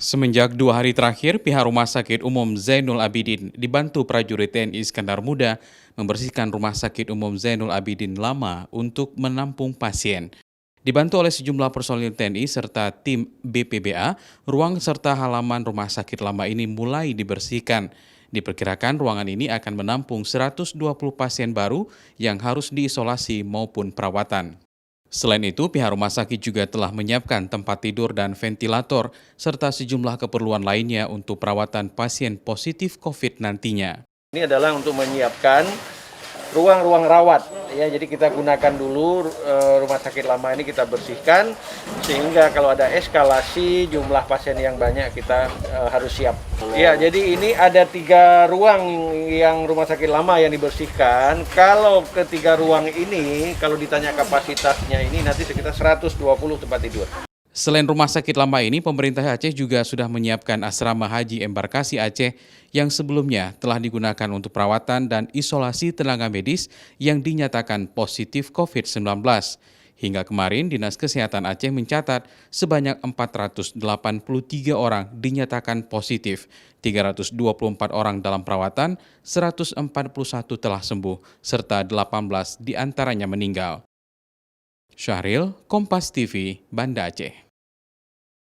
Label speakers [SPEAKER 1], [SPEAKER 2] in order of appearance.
[SPEAKER 1] Semenjak 2 hari terakhir, pihak Rumah Sakit Umum Zainul Abidin dibantu prajurit TNI Iskandar Muda membersihkan Rumah Sakit Umum Zainul Abidin lama untuk menampung pasien. Dibantu oleh sejumlah personil TNI serta tim BPBA, ruang serta halaman rumah sakit lama ini mulai dibersihkan. Diperkirakan ruangan ini akan menampung 120 pasien baru yang harus diisolasi maupun perawatan. Selain itu, pihak rumah sakit juga telah menyiapkan tempat tidur dan ventilator, serta sejumlah keperluan lainnya untuk perawatan pasien positif COVID nantinya.
[SPEAKER 2] Ini adalah untuk menyiapkan ruang-ruang rawat, ya. Jadi kita gunakan dulu rumah sakit lama ini kita bersihkan, sehingga kalau ada eskalasi jumlah pasien yang banyak kita harus siap. Ya, jadi ini ada 3 ruang yang rumah sakit lama yang dibersihkan. Kalau ketiga ruang ini, kalau ditanya kapasitasnya ini nanti sekitar 120 tempat tidur.
[SPEAKER 1] Selain rumah sakit lama ini, pemerintah Aceh juga sudah menyiapkan asrama haji embarkasi Aceh yang sebelumnya telah digunakan untuk perawatan dan isolasi tenaga medis yang dinyatakan positif COVID-19. Hingga kemarin, Dinas Kesehatan Aceh mencatat sebanyak 483 orang dinyatakan positif, 324 orang dalam perawatan, 141 telah sembuh, serta 18 diantaranya meninggal. Syahril, Kompas TV, Banda Aceh.